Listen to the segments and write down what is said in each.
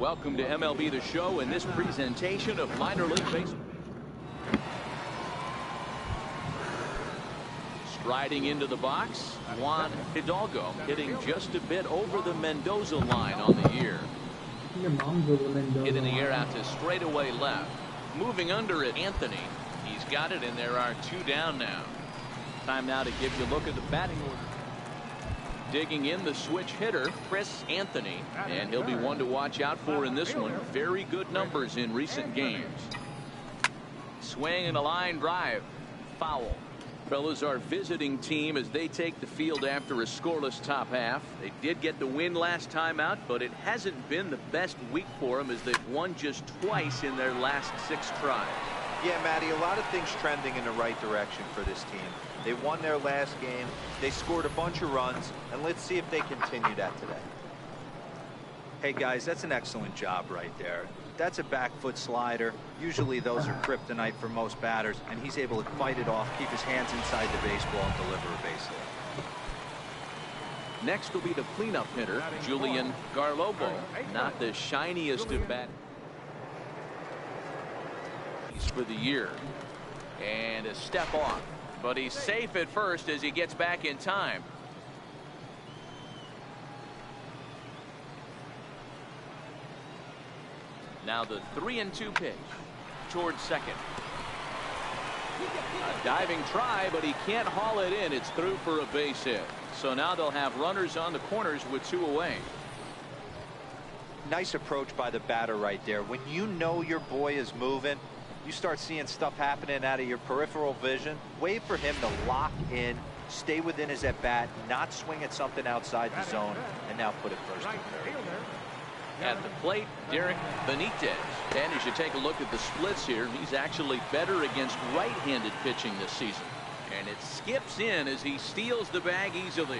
Welcome to MLB The Show in this presentation of minor league baseball. Striding into the box, Juan Hidalgo hitting just a bit over the Mendoza line on the year. Hit in the air out to straightaway left. Moving under it, Anthony. He's got it, and there are two down now. Time now to give you a look at the batting order. Digging in the switch hitter, Chris Anthony, and he'll be one to watch out for in this one. Very good numbers in recent games. Swing and a line drive. Foul. Fellas, our visiting team as they take the field after a scoreless top half. They did get the win last time out, but it hasn't been the best week for them as they've won just twice in their last 6 tries. Yeah, Matty, a lot of things trending in the right direction for this team. They won their last game, they scored a bunch of runs, and let's see if they continue that today. Hey guys, that's an excellent job right there. That's a back foot slider. Usually those are kryptonite for most batters, and he's able to fight it off, keep his hands inside the baseball, and deliver a base hit. Next will be the cleanup hitter, Julian Garlobo. Not the shiniest of bat for the year. And a step off, but he's safe at first as he gets back in time. Now the 3-2 pitch towards second. A diving try, but he can't haul it in. It's through for a base hit. So now they'll have runners on the corners with 2 away. Nice approach by the batter right there. When you know your boy is moving, you start seeing stuff happening out of your peripheral vision. Wait for him to lock in, stay within his at-bat, not swing at something outside the zone, and now put it first and third. At the plate, Derek Benitez. And as you take a look at the splits here, he's actually better against right-handed pitching this season. And it skips in as he steals the bag easily.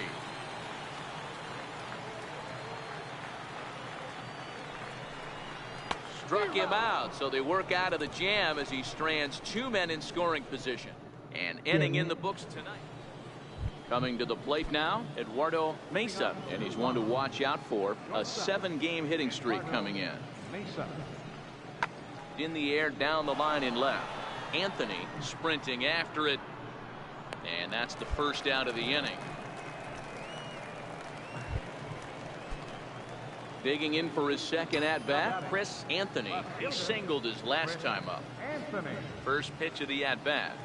Struck him out, so they work out of the jam as he strands 2 men in scoring position. An inning in the books tonight. Coming to the plate now, Eduardo Mesa, and he's one to watch out for. A 7-game hitting streak coming in. In the air, down the line in left. Anthony sprinting after it, and that's the first out of the inning. Digging in for his second at-bat, Chris Anthony. He singled his last time up. First pitch of the at-bat.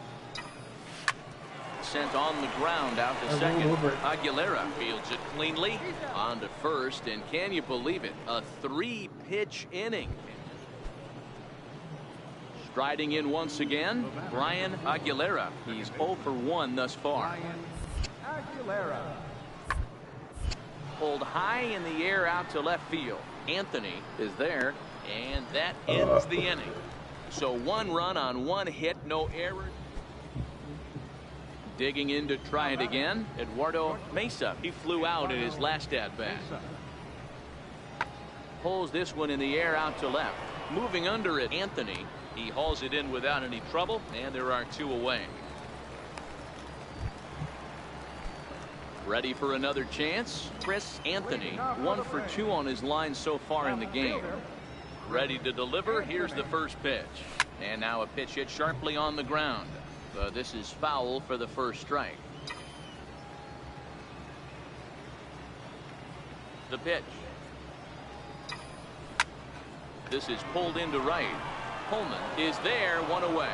Sent on the ground out to second. Aguilera fields it cleanly. On to first, and can you believe it? A 3-pitch inning. Striding in once again, Brian Aguilera. He's 0 for 1 thus far. Aguilera. Pulled high in the air out to left field. Anthony is there, and that ends the inning. So 1 run on 1 hit, no error. Digging in to try it again, Eduardo Mesa. He flew out in his last at-bat. Pulls this one in the air out to left. Moving under it, Anthony. He hauls it in without any trouble, and there are 2 away. Ready for another chance? Chris Anthony, 1 for 2 on his line so far in the game. Ready to deliver. Here's the first pitch. And now a pitch hit sharply on the ground. This is foul for the first strike. The pitch. This is pulled into right. Pullman is there, 1 away.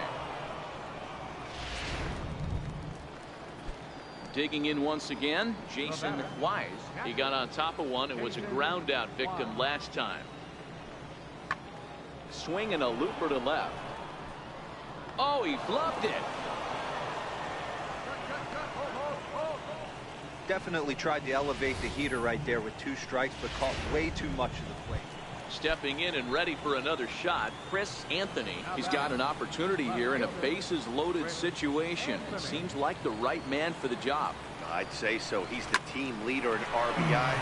Digging in once again, Jason Wise. He got on top of one. It was a ground out victim last time. Swing and a looper to left. Oh, he flubbed it. Definitely tried to elevate the heater right there with 2 strikes, but caught way too much of the plate. Stepping in and ready for another shot, Chris Anthony. He's got an opportunity here in a bases loaded situation. It seems like the right man for the job. I'd say so. He's the team leader in RBI.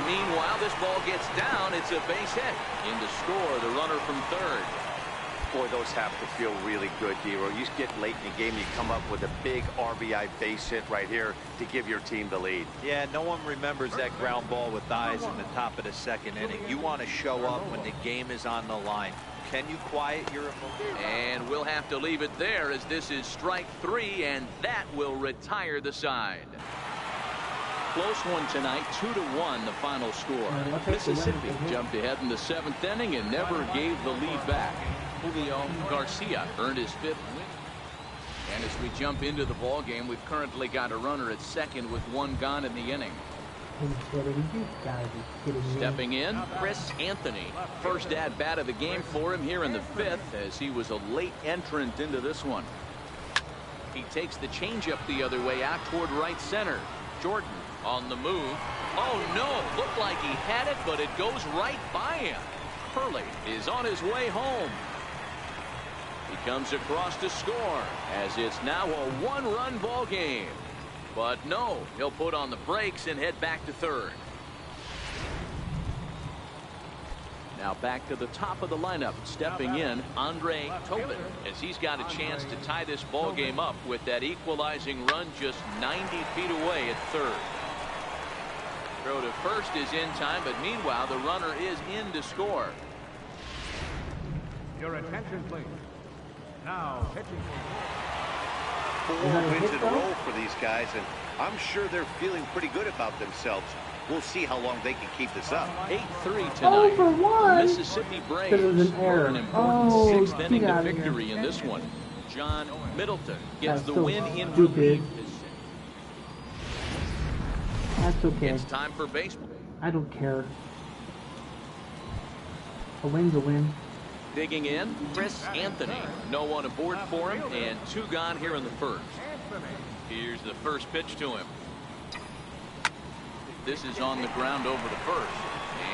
Meanwhile, this ball gets down. It's a base hit. In to score, the runner from third. Boy, those have to feel really good, Dero. You get late in the game, you come up with a big RBI base hit right here to give your team the lead. Yeah, no one remembers that ground ball with eyes in the top of the second inning. You want to show up when the game is on the line. Can you quiet your emotions? And we'll have to leave it there as this is strike 3, and that will retire the side. Close one tonight, 2-1 the final score. Mississippi jumped ahead in the 7th inning and never gave the lead back. Julio Garcia earned his 5th win. And as we jump into the ball game, we've currently got a runner at second with 1 gone in the inning. Stepping in, Chris Anthony. First at bat of the game for him here in the 5th, as he was a late entrant into this one. He takes the changeup the other way out toward right center. Jordan on the move. Oh no, looked like he had it, but it goes right by him. Hurley is on his way home. He comes across to score, as it's now a 1-run ball game. But no, he'll put on the brakes and head back to third. Now back to the top of the lineup, stepping in, Andre Tobin, as he's got a chance to tie this ball game up with that equalizing run just 90 feet away at third. Throw to first is in time, but meanwhile the runner is in to score. Your attention, please. Now pitching. 4 wins in a row for these guys, and I'm sure they're feeling pretty good about themselves. We'll see how long they can keep this up. 8-3 tonight. The Mississippi Braves for an important 6th inning to victory in this one. John Middleton gets the win in relief. That's okay. It's time for baseball. I don't care. A win's a win. Digging in, Chris Anthony. No one aboard for him, and 2 gone here in the 1st. Here's the first pitch to him. This is on the ground over to first,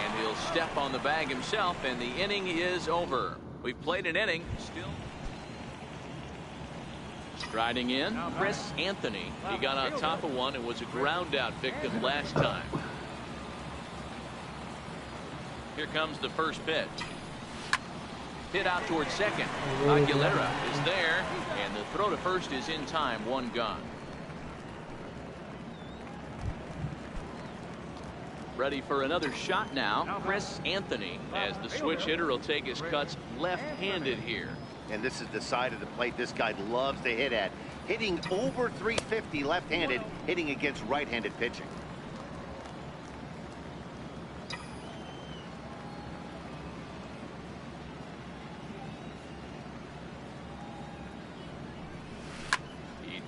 and he'll step on the bag himself, and the inning is over. We've played an inning. Still striding in, Chris Anthony. He got on top of one and was a ground out victim last time. Here comes the first pitch. Hit out towards second. Aguilera is there, and the throw to first is in time. 1 gone. Ready for another shot now, Chris Anthony, as the switch hitter will take his cuts left-handed here. And this is the side of the plate this guy loves to hit at. Hitting over 350 left-handed, hitting against right-handed pitching.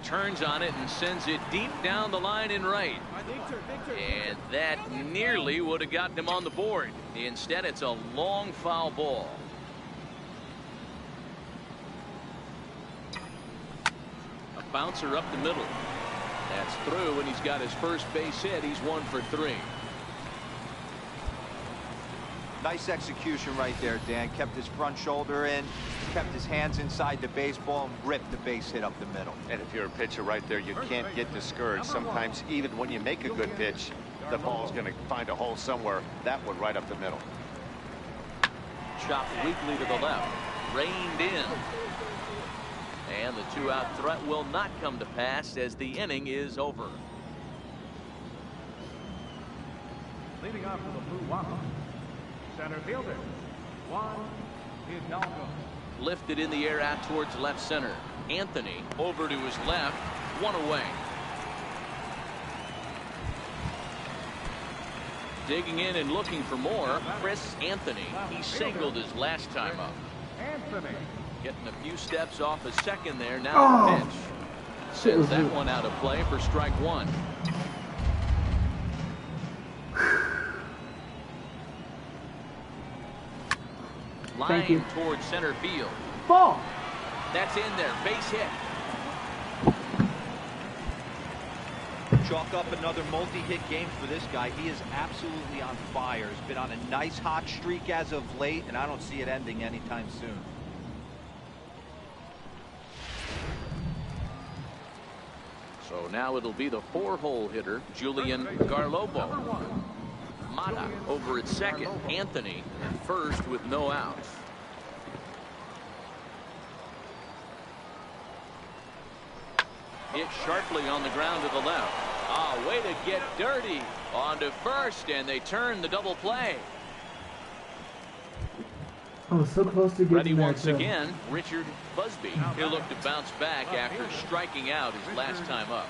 Turns on it and sends it deep down the line in right. And that nearly would have gotten him on the board. Instead, it's a long foul ball. A bouncer up the middle. That's through, and he's got his first base hit. He's 1 for 3. Nice execution right there, Dan. Kept his front shoulder in, kept his hands inside the baseball, and ripped the base hit up the middle. And if you're a pitcher right there, you can't get discouraged. Sometimes even when you make a good pitch, the ball's going to find a hole somewhere. That one right up the middle. Chopped weakly to the left. Reined in. And the 2-out threat will not come to pass as the inning is over. Leading off for the Blue Wamba, center fielder, Juan Hidalgo. Lifted in the air out towards left center. Anthony over to his left. 1 away. Digging in and looking for more, Chris Anthony. He singled his last time up. Anthony. Getting a few steps off a second there. Now the pitch. Sends that one out of play for strike 1. Line towards center field. Ball. That's in there. Base hit. Chalk up another multi-hit game for this guy. He is absolutely on fire. He's been on a nice hot streak as of late, and I don't see it ending anytime soon. So now it'll be the 4-hole hitter, Julian Garlobo. Mata over at second. Anthony at first with no outs. Hit sharply on the ground to the left. Ah, way to get dirty. On to first, and they turn the double play. Oh, so close to getting Ready there, once too. again, Richard Busby. He'll look to bounce back after striking out his last time up.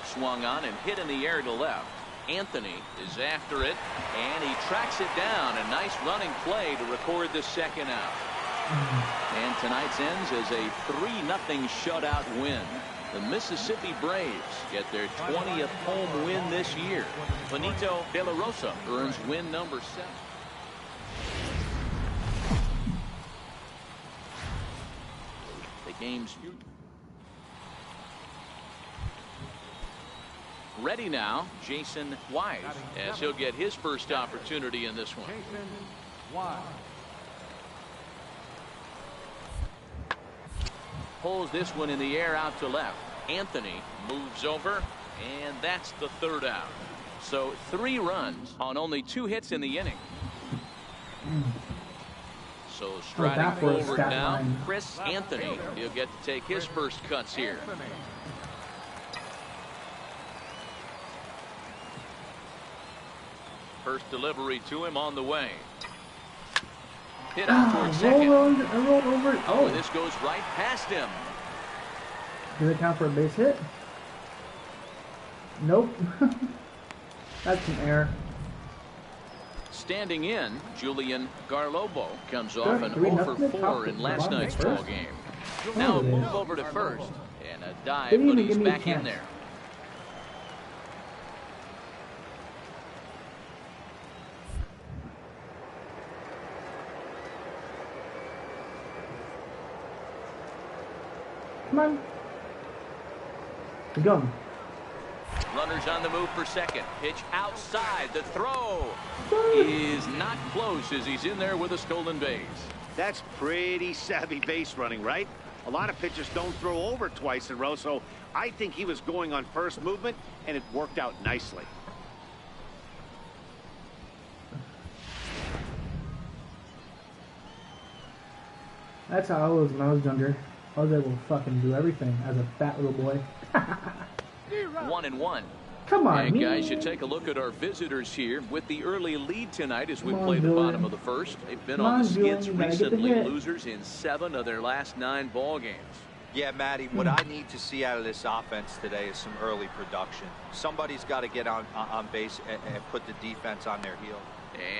Swung on and hit in the air to left. Anthony is after it, and he tracks it down. A nice running play to record the second out. And tonight's ends as a 3-0 shutout win. The Mississippi Braves get their 20th home win this year. Benito De La Rosa earns win number 7. The game's ready now. Jason Wise, as he'll get his first opportunity in this one. Jason Wise. Pulls this one in the air out to left. Anthony moves over, and that's the third out. So 3 runs on only 2 hits in the inning. So striding forward now, Chris Anthony. He'll get to take his first cuts here. First delivery to him on the way. Hit out towards second. Roll over. Oh, this goes right past him. Does it count for a base hit? Nope. That's an error. Standing in, Julian Garlobo comes off an 3-0 0 for 4 in last night's ball game. Now a move over to first and a dive, but he's back in there. Come on. Keep going. Runners on the move for second. Pitch outside. The throw is not close as he's in there with a stolen base. That's pretty savvy base running, right? A lot of pitchers don't throw over twice in a row, so I think he was going on first movement, and it worked out nicely. That's how I was when I was younger. I was able to fucking do everything as a fat little boy. 1-1. Come on, And man. guys, you take a look at our visitors here with the early lead tonight as we play the bottom of the first. They've been on the skids recently, losers in 7 of their last 9 ball games. Yeah, Matty, what I need to see out of this offense today is some early production. Somebody's got to get on base and put the defense on their heel.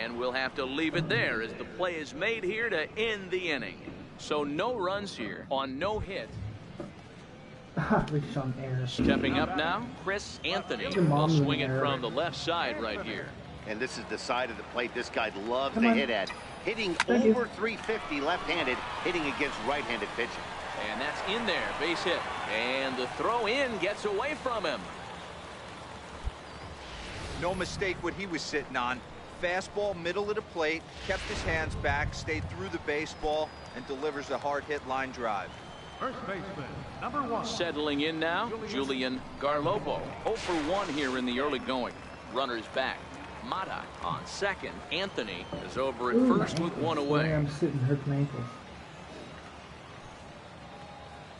And we'll have to leave it there as the play is made here to end the inning. So no runs here on no hit. Stepping up now, Chris Anthony will swing it from the left side right here. And this is the side of the plate this guy loves to hit at. Hitting over 350 left-handed, hitting against right-handed pitching. And that's in there, base hit. And the throw in gets away from him. No mistake what he was sitting on. Fastball, middle of the plate, kept his hands back, stayed through the baseball, and delivers a hard hit line drive. First baseman, number 1. Settling in now, Julian Garlobo. 0 for 1 here in the early going. Runners back. Mata on second. Anthony is over at first with 1 away. I'm sitting hurts my ankles.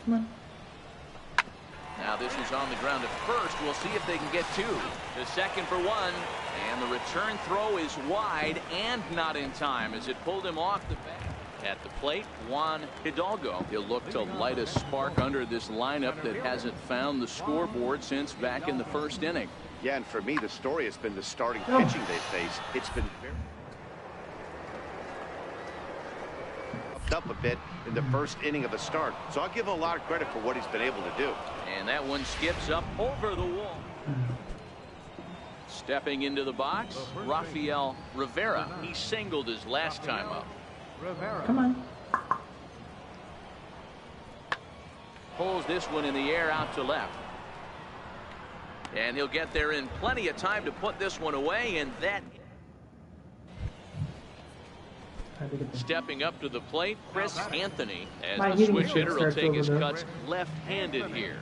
Come on. Now this is on the ground at first. We'll see if they can get 2. The second for 1. And the return throw is wide and not in time as it pulled him off the bat. At the plate, Juan Hidalgo. He'll look to light a spark under this lineup that hasn't found the scoreboard since back in the first inning. Yeah, and for me, the story has been the starting pitching they faced. It's been very up a bit in the first inning of a start. So I'll give him a lot of credit for what he's been able to do. And that one skips up over the wall. Stepping into the box, Rafael Rivera. He singled his last time up. Rivera. Come on. Pulls this one in the air out to left. And he'll get there in plenty of time to put this one away, and that. Stepping up to the plate, Chris Anthony, as the switch hitter will take his cuts left-handed here.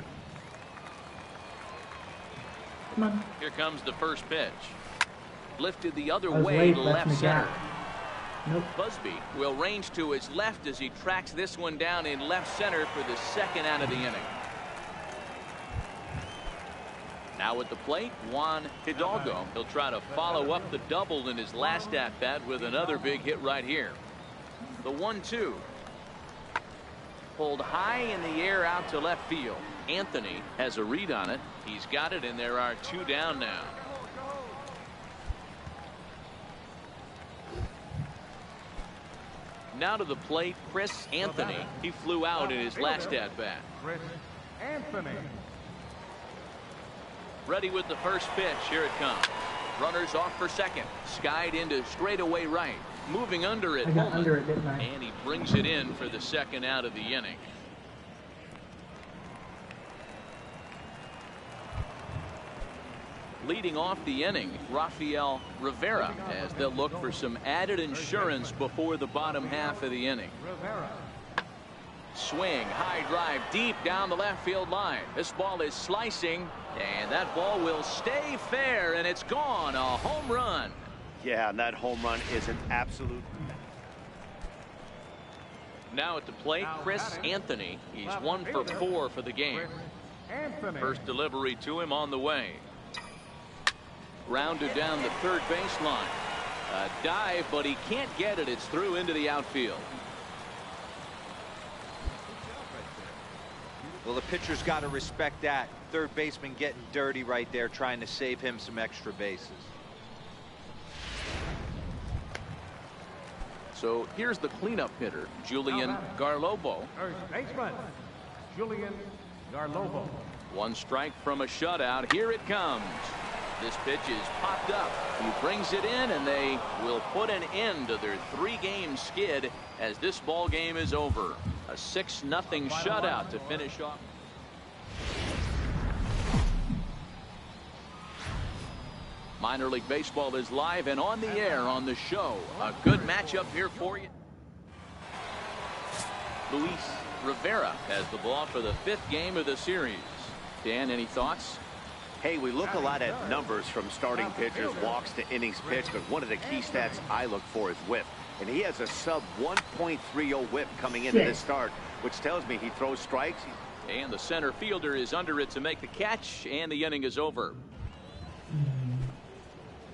Come on. Here comes the first pitch. Lifted the other way, left center. Nope. Busby will range to his left as he tracks this one down in left center for the second out of the inning. Now at the plate, Juan Hidalgo. He'll try to follow up the double in his last at-bat with another big hit right here. The 1-2. Pulled high in the air out to left field. Anthony has a read on it. He's got it, and there are 2 down now. Now to the plate, Chris Anthony. He flew out in his last at-bat. Chris Anthony. Ready with the first pitch. Here it comes. Runners off for second. Skied into straightaway right. Moving under it. I got under it, didn't I? And he brings it in for the second out of the inning. Leading off the inning, Rafael Rivera, as they'll look for some added insurance before the bottom half of the inning. Rivera. Swing, high drive, deep down the left field line. This ball is slicing, and that ball will stay fair, and it's gone. A home run. Yeah, and that home run is an absolute. Now at the plate, Chris Anthony. He's 1 for 4 for the game. Anthony. First delivery to him on the way. Grounded down the third baseline. A dive, but he can't get it. It's through into the outfield. Well, the pitcher's got to respect that. Third baseman getting dirty right there, trying to save him some extra bases. So here's the cleanup hitter, Julian Garlobo. First baseman, Julian Garlobo. 1 strike from a shutout. Here it comes. This pitch is popped up. He brings it in, and they will put an end to their 3-game skid as this ball game is over. A 6-0 shutout to finish off. Minor League Baseball is live and on the air on the show. A good matchup here for you. Luis Rivera has the ball for the 5th game of the series. Dan, any thoughts? Hey, we look a lot at numbers from starting pitchers, walks to innings pitched, but one of the key stats I look for is whip. And he has a sub 1.30 whip coming into this start, which tells me he throws strikes. And the center fielder is under it to make the catch, and the inning is over.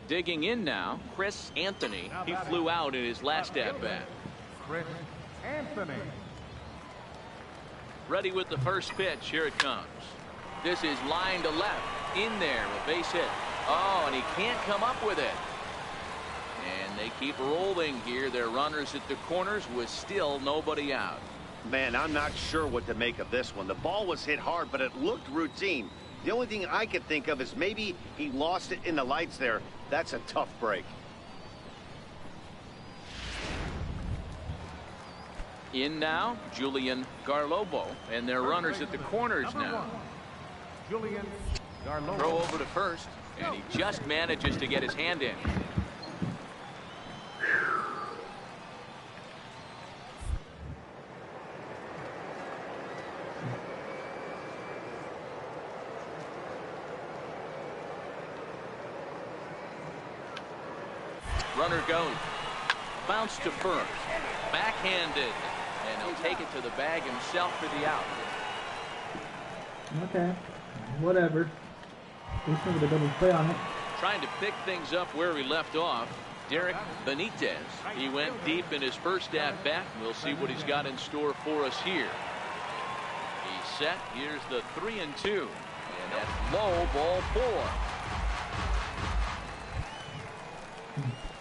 Digging in now, Chris Anthony. He flew out in his last at-bat. Chris Anthony. Ready with the first pitch. Here it comes. This is line to left. In there, a base hit. Oh, and he can't come up with it. And they keep rolling here. Their runners at the corners with still nobody out. Man, I'm not sure what to make of this one. The ball was hit hard, but it looked routine. The only thing I could think of is maybe he lost it in the lights there. That's a tough break. In now, Julian Garlobo, and their runners at the corners now. Julian Garlobo. Throw over to first, and he just manages to get his hand in. Runner goes. Bounce to first. Backhanded. And he'll take it to the bag himself for the out. Okay. Whatever. At least with a double play on it. Trying to pick things up where we left off. Derek Benitez. He went deep in his first at-bat. We'll see what he's got in store for us here. He's set. Here's the 3-2. And that's low, ball 4.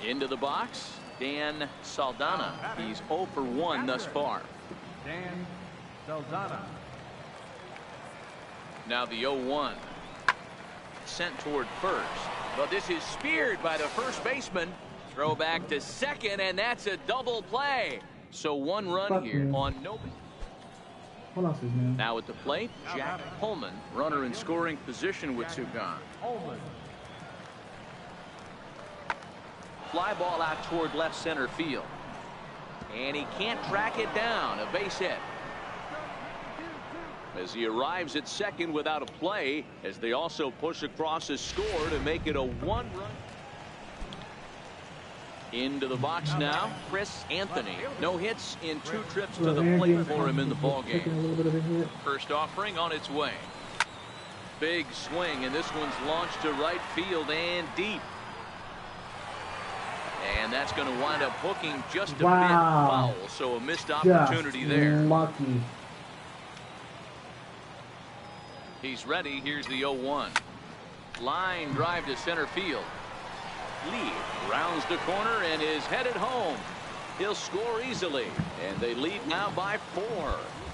Into the box, Dan Saldana. He's 0 for 1 thus far. Dan Saldana. Now the 0-1. Sent toward first. But this is speared by the first baseman. Throw back to second, and that's a double play. So 1 run here on nobody. What else is new? Now at the plate, Jack Pullman, runner in scoring position with 2 gone. Fly ball out toward left center field. And he can't track it down. A base hit. As he arrives at second without a play, as they also push across a score to make it a 1-run. Into the box now, Chris Anthony. No hits in 2 trips to the plate for him in the ballgame. First offering on its way. Big swing, and this one's launched to right field and deep. And that's going to wind up hooking just a bit foul, so a missed opportunity there. Lucky. He's ready. Here's the 0-1. Line drive to center field. Lee rounds the corner and is headed home. He'll score easily, and they lead now by 4.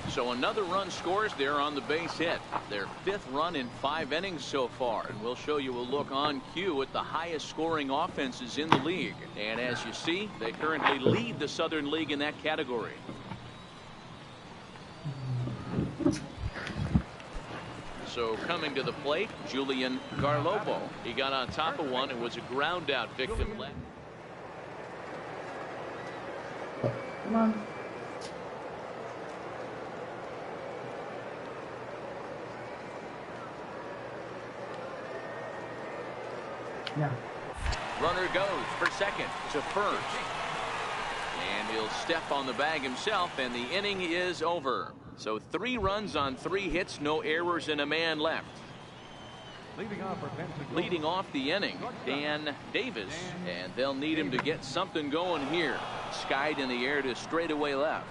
So another run scores there on the base hit. Their 5th run in 5 innings so far, and we'll show you a look on cue at the highest scoring offenses in the league. And as you see, they currently lead the Southern League in that category. So coming to the plate, Julian Garlobo. He got on top of one and was a ground out victim. Come on. Yeah. Runner goes for second to first. And he'll step on the bag himself, and the inning is over. So 3 runs on 3 hits, no errors, and a man left. Leading off the inning, Dan Davis, and they'll need him to get something going here. Skied in the air to straightaway left.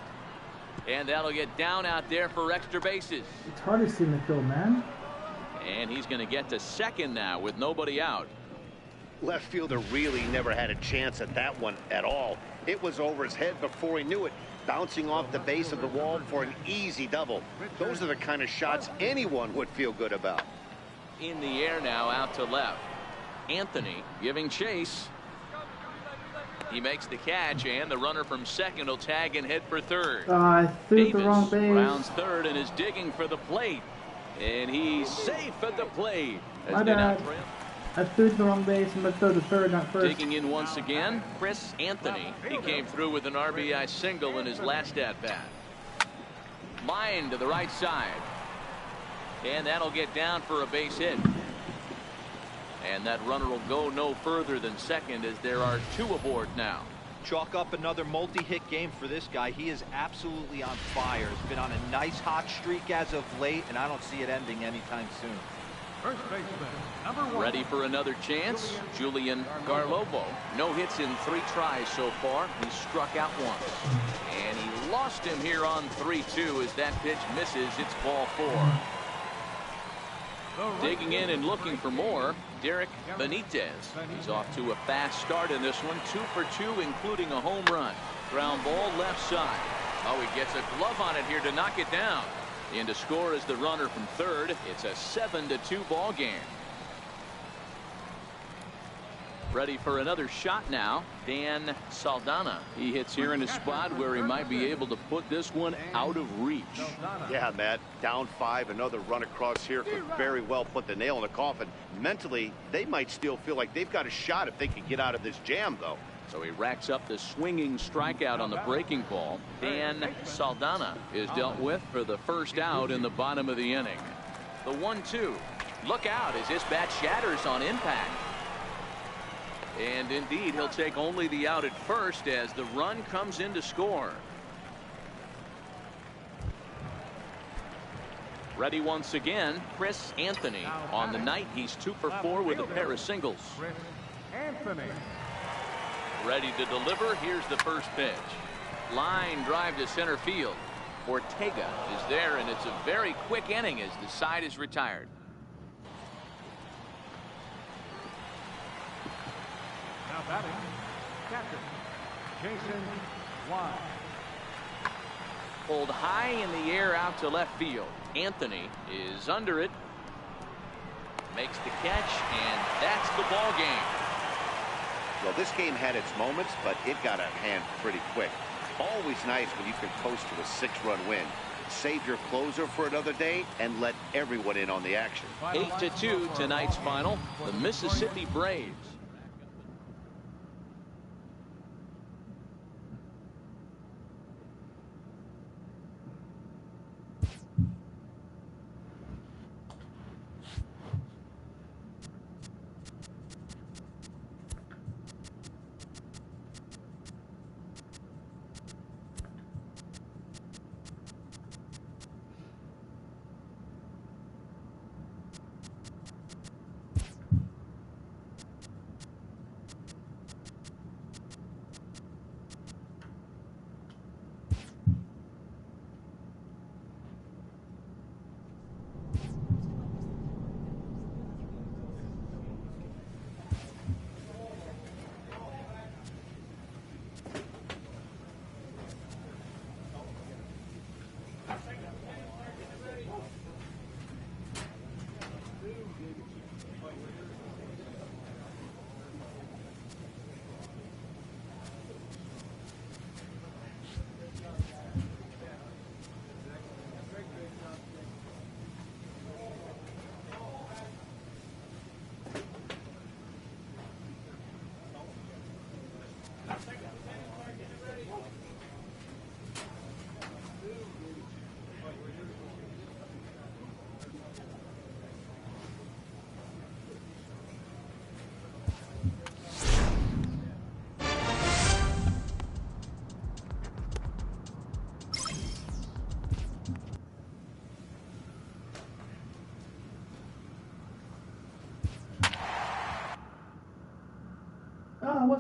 And that'll get down out there for extra bases. It's hard to see in the field, man. And he's going to get to second now with nobody out. Left fielder really never had a chance at that one at all. It was over his head before he knew it, bouncing off the base of the wall for an easy double. Those are the kind of shots anyone would feel good about. In the air now, out to left. Anthony giving chase. He makes the catch, and the runner from second will tag and head for third. I threw Davis the wrong base. rounds third and is digging for the plate. And he's safe at the plate. My bad. I threw the wrong base and let's throw the third, not first. Digging in once again, Chris Anthony. He came through with an RBI single in his last at-bat. Line to the right side. And that'll get down for a base hit. And that runner will go no further than second as there are 2 aboard now. Chalk up another multi-hit game for this guy. He is absolutely on fire. He's been on a nice hot streak as of late, and I don't see it ending anytime soon. First baseman, number 1. Ready for another chance, Julian Garlobo. No hits in 3 tries so far. He struck out once. And he lost him here on 3-2 as that pitch misses. It's ball 4. Digging in and looking for more, Derek Benitez. He's off to a fast start in this one. 2 for 2, including a home run. Ground ball left side. Oh, he gets a glove on it here to knock it down. In to score is the runner from third. It's a 7-2 ball game. Ready for another shot now, Dan Saldana. He hits here in a spot where he might be able to put this one out of reach. Yeah, Matt, down 5, another run across here could very well put the nail in the coffin. Mentally, they might still feel like they've got a shot if they can get out of this jam, though. So he racks up the swinging strikeout on the breaking ball. Dan Saldana is dealt with for the first out in the bottom of the inning. The 1-2. Look out as this bat shatters on impact. And indeed, he'll take only the out at first as the run comes in to score. Ready once again, Chris Anthony. On the night, he's 2 for 4 with a pair of singles. Chris Anthony. Ready to deliver. Here's the first pitch. Line drive to center field. Ortega is there, and it's a very quick inning as the side is retired. Now batting, catcher, Jason Wise. Pulled high in the air out to left field. Anthony is under it. Makes the catch, and that's the ball game. Well, this game had its moments, but it got out of hand pretty quick. Always nice when you can coast to a 6-run win. Save your closer for another day and let everyone in on the action. 8-2 tonight's final. The Mississippi Braves.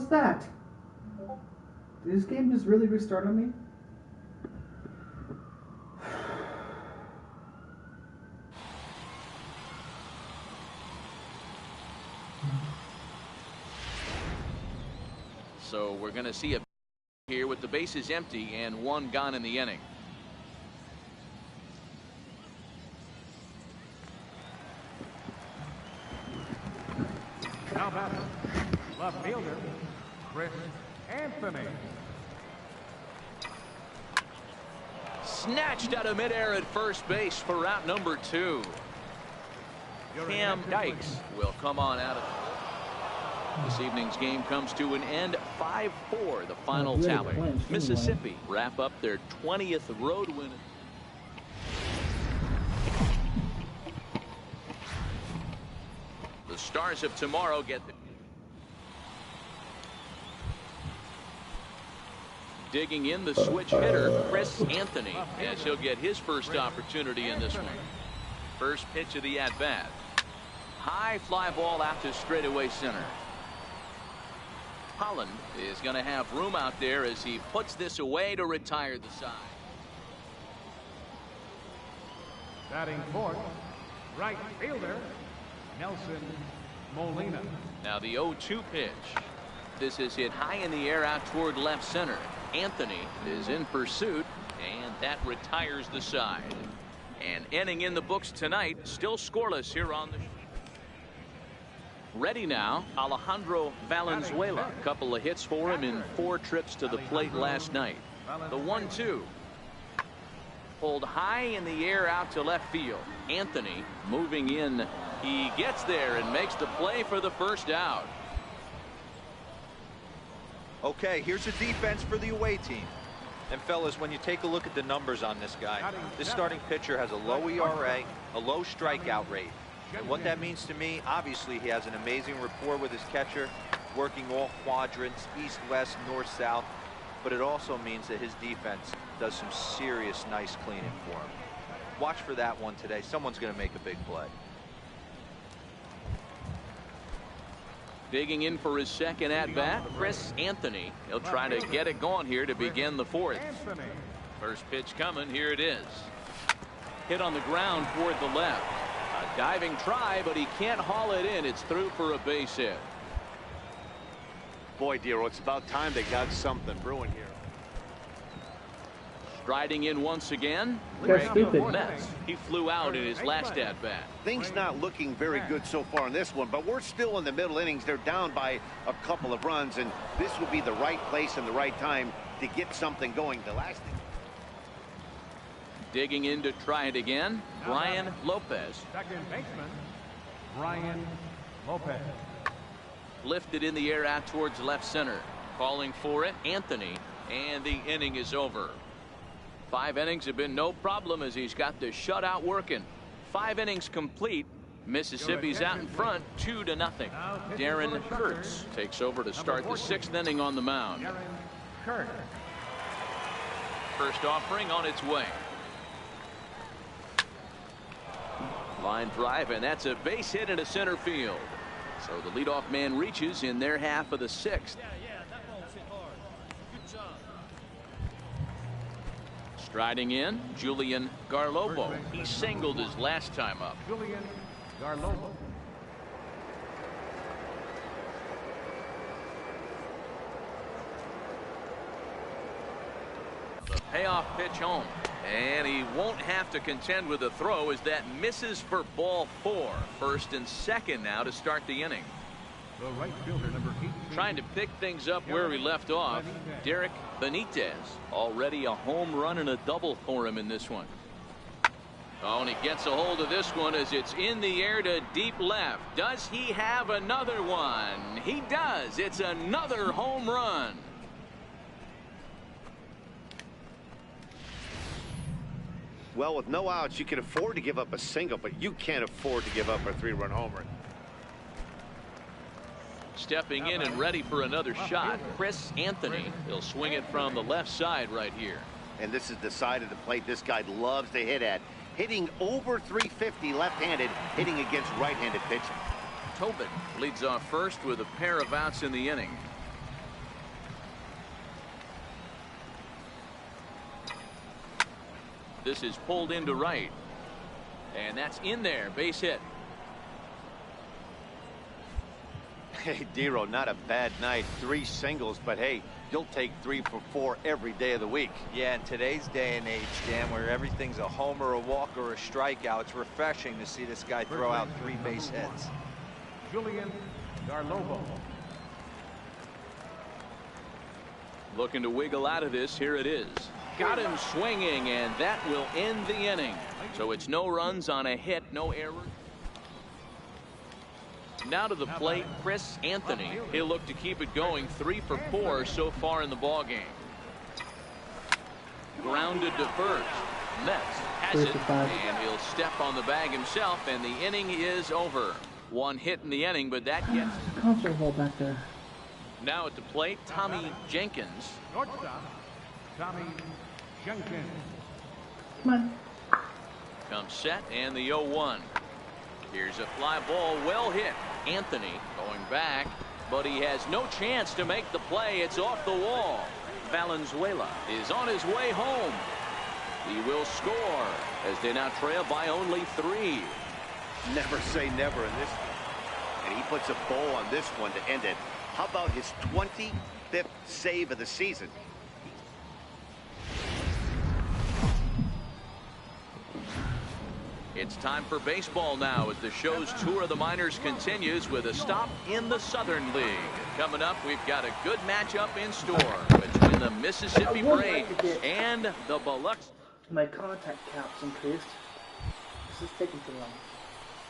What's that? Did this game just really restart on me? So we're going to see a here with the bases empty and one gone in the inning. Now batter, left fielder, Chris Anthony. Snatched out of midair at first base for route number 2. Cam Dykes will come on out of this evening's game comes to an end 5-4 the final tally. Mississippi wrap up their 20th road win. The Stars of tomorrow get the digging in the switch hitter Chris Anthony as he'll get his first opportunity in this one. First pitch of the at-bat. High fly ball out to straightaway center. Holland is going to have room out there as he puts this away to retire the side. Batting fourth, right fielder, Nelson Molina. Now the 0-2 pitch. This is hit high in the air out toward left center. Anthony is in pursuit, and that retires the side. An inning in the books tonight, still scoreless here on the ready now, Alejandro Valenzuela. A couple of hits for him in 4 trips to the plate last night. The 1-2. Pulled high in the air out to left field. Anthony moving in. He gets there and makes the play for the first out. Okay, here's a defense for the away team. And fellas, when you take a look at the numbers on this guy, this starting pitcher has a low ERA, a low strikeout rate. And what that means to me, obviously he has an amazing rapport with his catcher, working all quadrants, east, west, north, south. But it also means that his defense does some serious nice cleaning for him. Watch for that one today. Someone's going to make a big play. Digging in for his second at-bat, Chris Anthony. He'll try to get it going here to begin the 4th. First pitch coming. Here it is. Hit on the ground toward the left. A diving try, but he can't haul it in. It's through for a base hit. Boy, Dero, it's about time they got something brewing here. Striding in once again, That's Greg stupid. Metz. He flew out in his last at-bat. Things not looking very good so far in this one, but we're still in the middle innings. They're down by a couple of runs, and this would be the right place and the right time to get something going. The last thing. Digging in to try it again, Brian Lopez. Second baseman, Brian Lopez. Lifted in the air out towards left center. Calling for it, Anthony, and the inning is over. 5 innings have been no problem as he's got the shutout working. 5 innings complete. Mississippi's out in front 2-0. Darren Kurtz takes over to start the 6th inning on the mound. Darren Kurtz. First offering on its way. Line drive, and that's a base hit into center field. So the leadoff man reaches in their half of the 6th. Striding in, Julian Garlobo. He singled his last time up. Julian Garlobo. The payoff pitch home. And he won't have to contend with a throw as that misses for ball 4. First and second now to start the inning. The right fielder, number 18. Trying to pick things up where we left off. Derek Benitez. Already a home run and a double for him in this one. Oh, and he gets a hold of this one as it's in the air to deep left. Does he have another one? He does. It's another home run. Well, with no outs, you can afford to give up a single, but you can't afford to give up a 3-run homer. Stepping in and ready for another shot, Chris Anthony. He'll swing it from the left side right here. And this is the side of the plate this guy loves to hit at. Hitting over 350 left-handed, hitting against right-handed pitching. Tobin leads off first with a pair of outs in the inning. This is pulled into right. And that's in there. Base hit. Hey, Dero, not a bad night. 3 singles, but hey, you'll take 3 for 4 every day of the week. Yeah, in today's day and age, Dan, where everything's a homer, a walk, or a strikeout, it's refreshing to see this guy throw out 3 base hits. Julian Garlobo. Looking to wiggle out of this. Here it is. Got him swinging, and that will end the inning. So it's no runs on a hit, no errors. Now to the plate, Chris Anthony. He'll look to keep it going. 3 for 4 so far in the ball game. Grounded to first. Metz has it, and he'll step on the bag himself, and the inning is over. 1 hit in the inning, but that gets. Concert hall back there. Now at the plate, Tommy Jenkins. Shortstop, Tommy Jenkins. Come on. Comes set, and the 0-1. Here's a fly ball, well hit. Anthony going back, but he has no chance to make the play. It's off the wall. Valenzuela is on his way home. He will score as they now trail by only 3. Never say never in this one. And he puts a bow on this one to end it. How about his 25th save of the season? It's time for baseball now as the show's tour of the minors continues with a stop in the Southern League. Coming up, we've got a good matchup in store between the Mississippi Braves and the Biloxi. My contact count's increased. This is taking too long.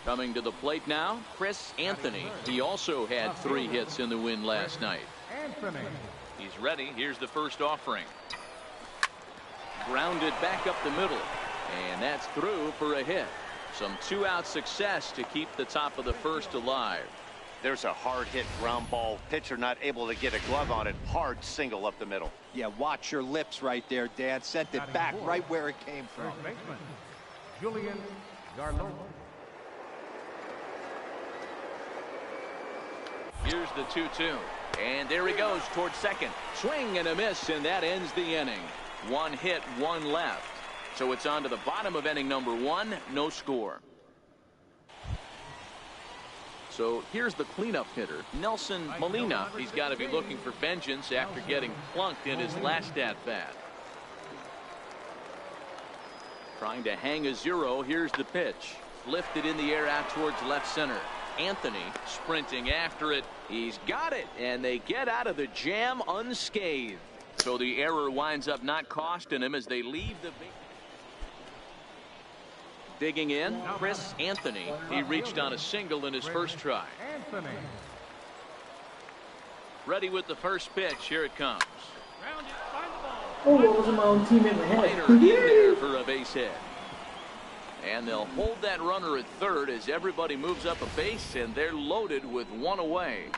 Coming to the plate now, Chris Anthony. He also had 3 hits in the win last night. Anthony. He's ready. Here's the first offering. Grounded back up the middle. And that's through for a hit. Some 2-out success to keep the top of the first alive. There's a hard hit ground ball. Pitcher not able to get a glove on it. Hard single up the middle. Yeah, watch your lips right there, Dan. Sent it back right where it came from. First baseman, Julian Garlobo. Here's the 2-2. And there he goes towards second. Swing and a miss, and that ends the inning. 1 hit, 1 left. So it's on to the bottom of inning number 1. No score. So here's the cleanup hitter, Nelson Molina. He's got to be looking for vengeance after getting plunked in his last at-bat. Trying to hang a 0. Here's the pitch. Lifted in the air out towards left center. Anthony sprinting after it. He's got it, and they get out of the jam unscathed. So the error winds up not costing him as they leave the base. Digging in, Chris Anthony. He reached on a single in his first try. Anthony. Ready with the first pitch. Here it comes. Oh, it wasn't my own teammate in the Later head. in there for a base hit. And they'll hold that runner at third as everybody moves up a base, and they're loaded with 1 away.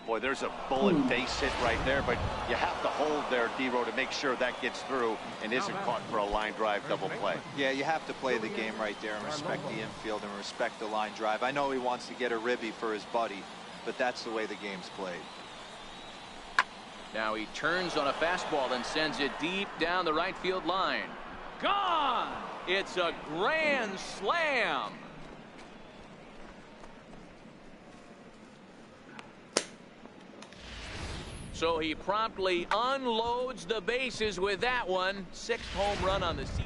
Boy, there's a bullet base hit right there, but you have to hold there, Dero, to make sure that gets through and isn't caught for a line drive double play. Yeah, you have to play the game right there and respect the infield and respect the line drive. I know he wants to get a ribby for his buddy, but that's the way the game's played. Now he turns on a fastball and sends it deep down the right field line. Gone! It's a grand slam. So he promptly unloads the bases with that one. 6th home run on the season.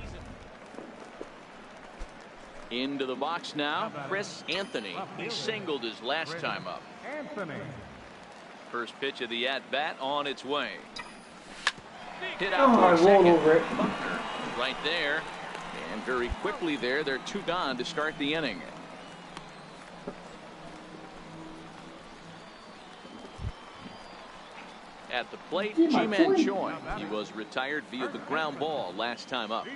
Into the box now, Chris Anthony. He singled his last time up. Anthony. First pitch of the at-bat on its way. Hit Oh, out I towards rolled second. over it. Buckner right there. And very quickly there, they're 2 gone to start the inning. At the plate, G-Man Choi. He was retired via the ground ball last time up.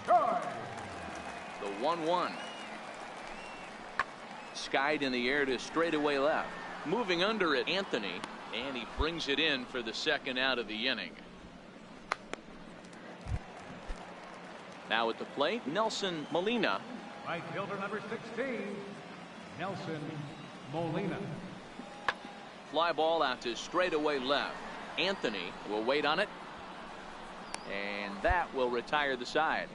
The 1-1. Skied in the air to straightaway left. Moving under it, Anthony. And he brings it in for the 2nd out of the inning. Now at the plate, Nelson Molina. Right fielder number 16, Nelson Molina. Fly ball out to straightaway left. Anthony will wait on it. And that will retire the side.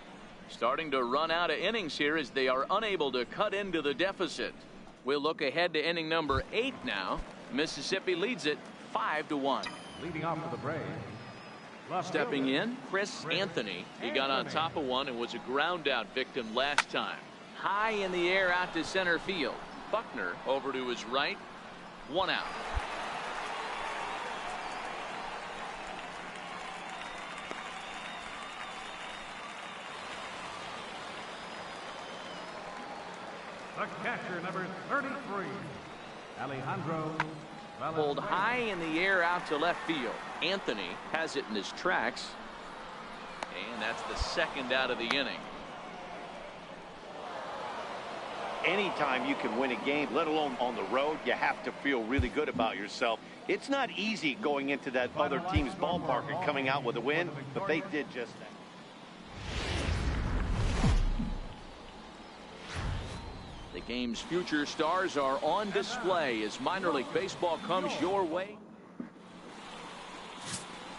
Starting to run out of innings here as they are unable to cut into the deficit. We'll look ahead to inning number 8 now. Mississippi leads it 5-1. Leading off for the Braves. Stepping in, Chris Anthony. He got on top of one and was a ground out victim last time. High in the air out to center field. Buckner over to his right. 1 out. The catcher, number 33, Alejandro. Pulled high in the air out to left field. Anthony has it in his tracks. And that's the 2nd out of the inning. Anytime you can win a game, let alone on the road, you have to feel really good about yourself. It's not easy going into that other team's ballpark and coming out with a win, but they did just that. The game's future stars are on display as minor league baseball comes your way.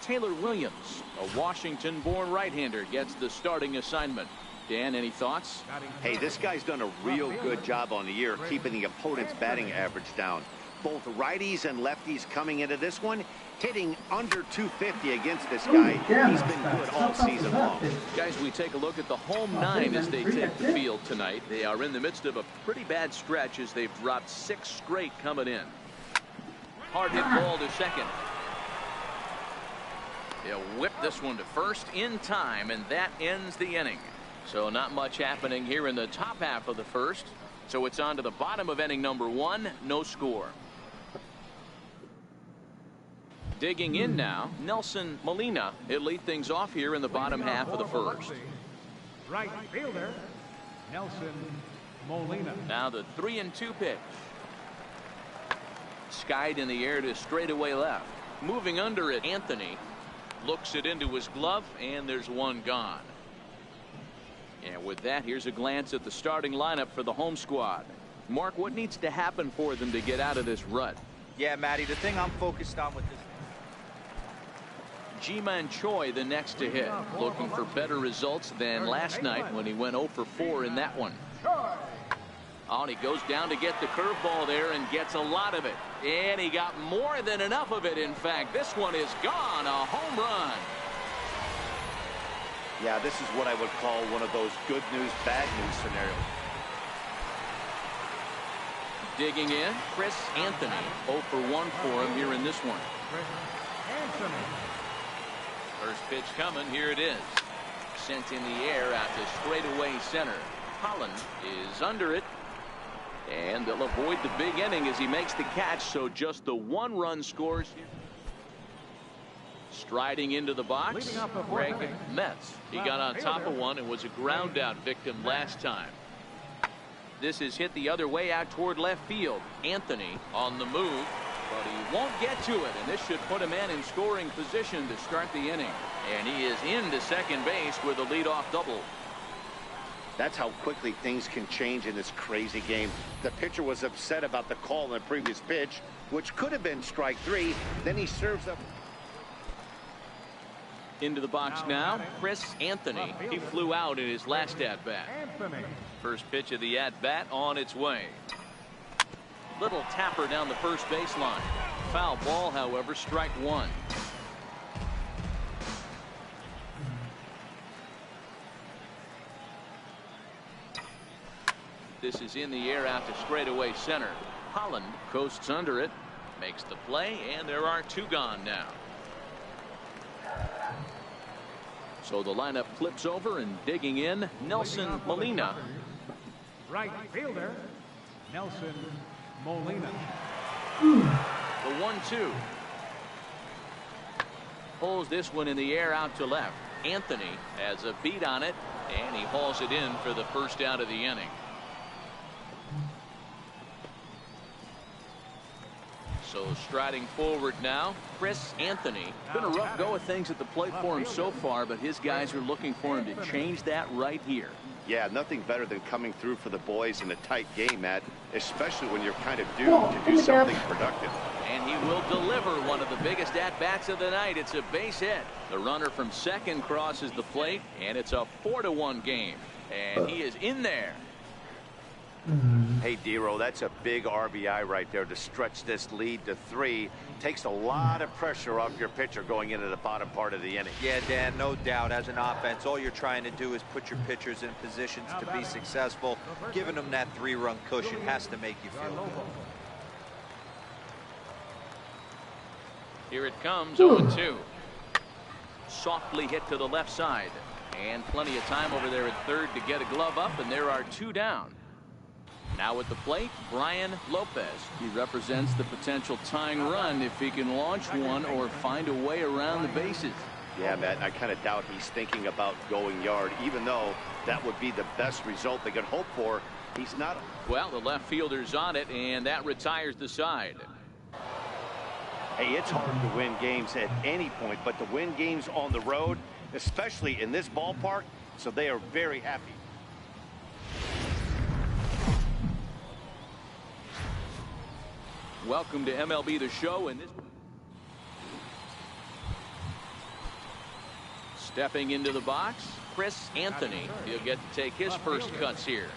Taylor Williams, a Washington-born right-hander, gets the starting assignment. Dan, any thoughts? Hey, this guy's done a real good job on the year keeping the opponent's batting average down. Both righties and lefties coming into this one, hitting under 250 against this guy. He's been good all season long. Guys, we take a look at the home 9 as they take the field tonight. They are in the midst of a pretty bad stretch as they've dropped 6 straight coming in. Hard hit ball to second. They'll whip this one to first in time, and that ends the inning. So not much happening here in the top half of the first. So it's on to the bottom of inning number 1. No score. Digging in now, Nelson Molina. He'll lead things off here in the bottom half of the first. Right fielder, Nelson Molina. Now the 3-2 pitch. Skied in the air to straightaway left. Moving under it, Anthony looks it into his glove, and there's one gone. And with that, here's a glance at the starting lineup for the home squad. Mark, what needs to happen for them to get out of this rut? Yeah, Matty, the thing I'm focused on with this. Ji-Man Choi the next to hit, looking for better results than last night when he went 0 for 4 in that one. Oh, and he goes down to get the curveball there and gets a lot of it. And he got more than enough of it, in fact. This one is gone, a home run. Yeah, this is what I would call one of those good news, bad news scenarios. Digging in, Chris Anthony. 0 for 1 for him here in this one. Anthony. First pitch coming, here it is. Sent in the air out to straightaway center. Holland is under it. And they'll avoid the big inning as he makes the catch, so just the 1 run scores here. Striding into the box, Greg Metz. He got on top of one and was a ground out victim last time. This is hit the other way out toward left field. Anthony on the move, but he won't get to it, and this should put a man in scoring position to start the inning. And he is into second base with a leadoff double. That's how quickly things can change in this crazy game. The pitcher was upset about the call in the previous pitch, which could have been strike 3. Then he serves up. Into the box now, Chris Anthony. He flew out in his last at-bat. First pitch of the at-bat on its way. Little tapper down the first baseline. Foul ball, however, strike 1. This is in the air out to straightaway center. Holland coasts under it, makes the play, and there are 2 gone now. So the lineup flips over, and digging in, Nelson Molina. Right fielder, Nelson Molina. The 1-2. Pulls this one in the air out to left. Anthony has a beat on it, and he hauls it in for the first out of the inning. So striding forward now, Chris Anthony. Been a rough go of things at the plate for him so far, but his guys are looking for him to change that right here. Yeah, nothing better than coming through for the boys in a tight game, Matt, especially when you're kind of doomed to do something productive. And he will deliver one of the biggest at-bats of the night. It's a base hit. The runner from second crosses the plate, and it's a 4-1 game. And he is in there. Hey, Dero, that's a big RBI right there to stretch this lead to 3. Takes a lot of pressure off your pitcher going into the bottom part of the inning. Yeah, Dan, no doubt. As an offense, all you're trying to do is put your pitchers in positions to be successful. Giving them that 3-run cushion has to make you feel good. Here it comes, 0-2. Softly hit to the left side. And plenty of time over there at third to get a glove up, and there are 2 down. Now at the plate, Brian Lopez. He represents the potential tying run if he can launch one or find a way around the bases. Yeah, Matt, I kind of doubt he's thinking about going yard, even though that would be the best result they could hope for. He's not. Well, the left fielder's on it, and that retires the side. Hey, it's hard to win games at any point, but to win games on the road, especially in this ballpark, so they are very happy. Welcome to MLB The Show. And this stepping into the box, Chris Anthony. He'll get to take his first cuts here.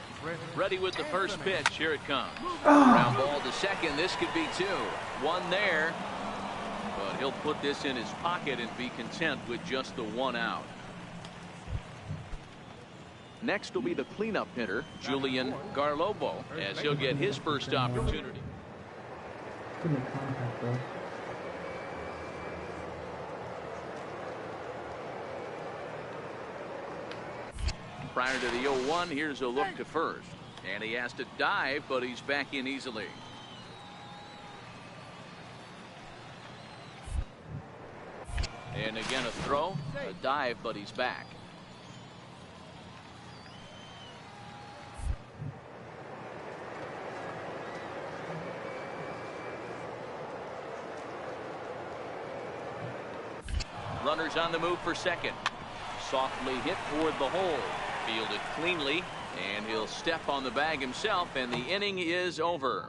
Ready with the first pitch. Here it comes. Ground ball to second. This could be 2. 1 there. But he'll put this in his pocket and be content with just the 1 out. Next will be the cleanup hitter, Julian Garlobo, as he'll get his first opportunity. Couldn't make contact, bro. Prior to the 0-1, here's a look to first. And he has to dive, but he's back in easily. And again a throw, a dive, but he's back. Runners on the move for second. Softly hit toward the hole. Fielded cleanly, and he'll step on the bag himself, and the inning is over.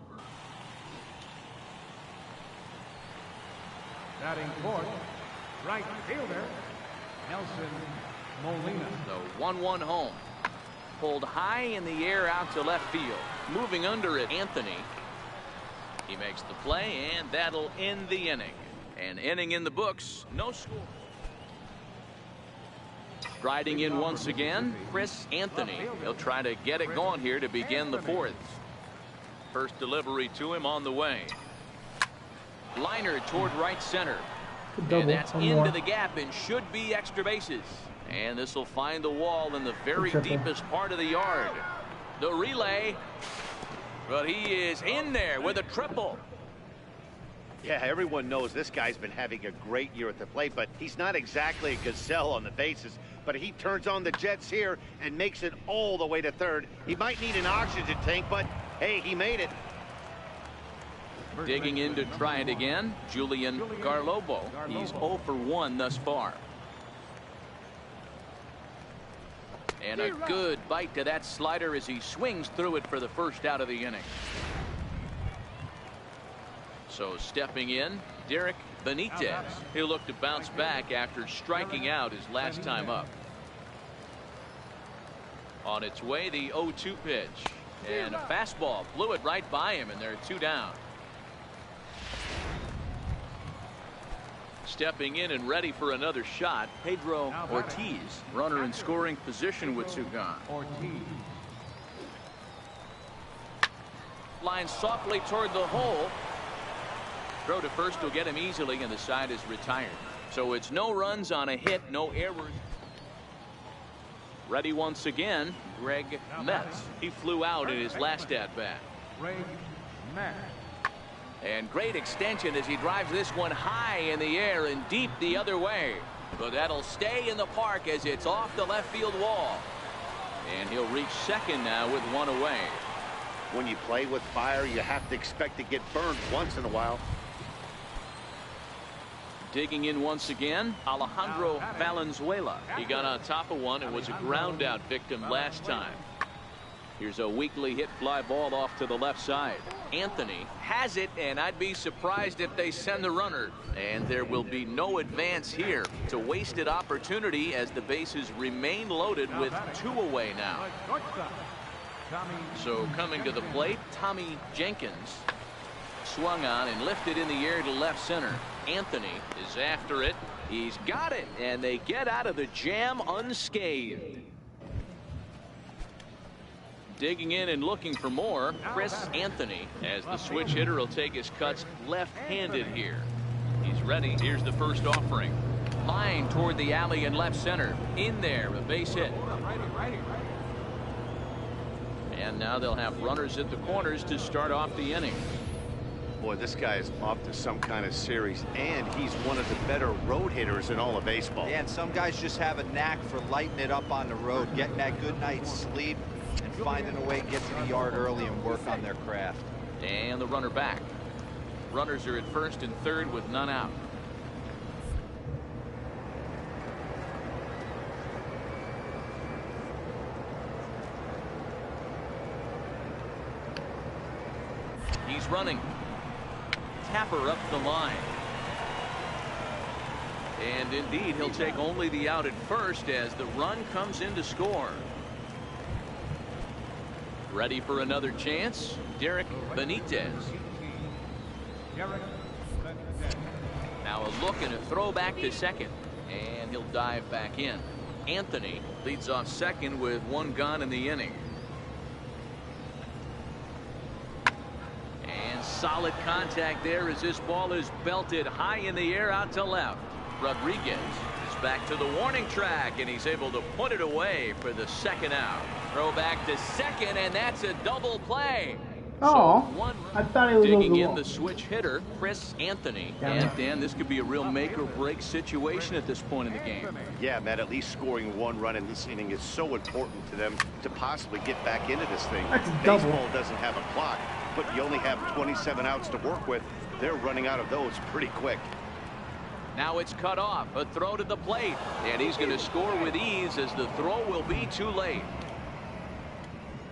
Batting fourth, right fielder, Nelson Molina. The 1-1 home. Pulled high in the air out to left field. Moving under it, Anthony. He makes the play, and that'll end the inning. An inning in the books, no score. Striding in once again, Chris Anthony. He'll try to get it going here to begin the 4th. First delivery to him on the way. Liner toward right center. And that's into the gap and should be extra bases. And this will find the wall in the very deepest part of the yard. The relay. But he is in there with a triple. Yeah, everyone knows this guy's been having a great year at the plate, but he's not exactly a gazelle on the bases. But he turns on the jets here and makes it all the way to third. He might need an oxygen tank, but hey, he made it. Digging in to try it again, Julian Garlobo. He's 0 for 1 thus far. And a good bite to that slider as he swings through it for the first out of the inning. So stepping in, Derek Benitez. He'll look to bounce back after striking out his last time up. On its way, the 0-2 pitch. And a fastball blew it right by him, and there are 2 down. Stepping in and ready for another shot, Pedro Ortiz. Runner in scoring position with 2 gone. Line softly toward the hole. Throw to first will get him easily, and the side is retired. So it's no runs on a hit, no errors. Ready once again, Greg Metz. He flew out in his last at-bat. Greg Metz. And great extension as he drives this one high in the air and deep the other way. But that'll stay in the park as it's off the left field wall. And he'll reach second now with 1 away. When you play with fire, you have to expect to get burned once in a while. Digging in once again, Alejandro Valenzuela. He got on top of one and was a ground out victim last time. Here's a weakly hit fly ball off to the left side. Anthony has it, and I'd be surprised if they send the runner. And there will be no advance here. It's a wasted opportunity as the bases remain loaded with 2 away now. So coming to the plate, Tommy Jenkins. Swung on and lifted in the air to left center. Anthony is after it. He's got it, and they get out of the jam unscathed. Digging in and looking for more, Chris Anthony, as the switch hitter will take his cuts left-handed here. He's ready. Here's the first offering. Line toward the alley in left center. In there, a base hit. And now they'll have runners at the corners to start off the inning. Boy, this guy is off to some kind of series, and he's one of the better road hitters in all of baseball. Yeah, and some guys just have a knack for lighting it up on the road, getting that good night's sleep, and finding a way to get to the yard early and work on their craft. And the runner back. Runners are at first and third with none out. He's running. Tapper up the line. And indeed, he'll take only the out at first as the run comes in to score. Ready for another chance, Derek Benitez. Now a look and a throw back to second, and he'll dive back in. Anthony leads off second with 1 gone in the inning. And solid contact there as this ball is belted high in the air out to left. Rodriguez is back to the warning track, and he's able to put it away for the second out. Throw back to second, and that's a double play. Oh, so I thought it was digging over the in wall. the switch hitter, Chris Anthony. Damn And it. Dan, this could be a real make or break situation at this point in the game. Yeah, Matt, at least scoring 1 run in this inning is so important to them to possibly get back into this thing. That's a double. Baseball doesn't have a clock, but you only have 27 outs to work with. They're running out of those pretty quick. Now it's cut off. A throw to the plate. And he's going to score with ease as the throw will be too late.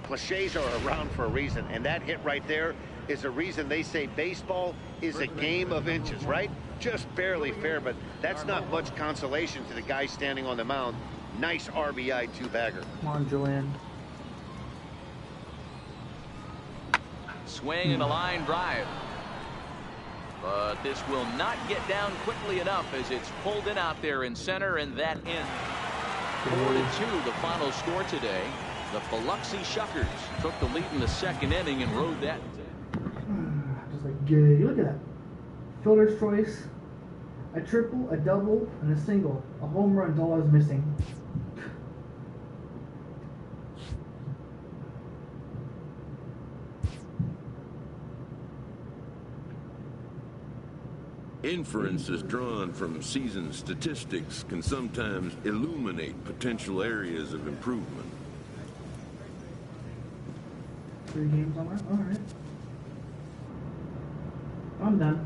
Cliches are around for a reason, and that hit right there is a reason they say baseball is a game of inches, right? Just barely fair, but that's not much consolation to the guy standing on the mound. Nice RBI 2-bagger. Come on, Joanne. Swing and a line drive. But this will not get down quickly enough as it's pulled in out there in center, and that in. 4-2 the final score today. The Biloxi Shuckers took the lead in the second inning and rode that. Just like gay. Look at that. Fielder's choice, a triple, a double, and a single. A home run's all I was missing. Inferences drawn from season statistics can sometimes illuminate potential areas of improvement. 3 games on that? Alright. I'm done.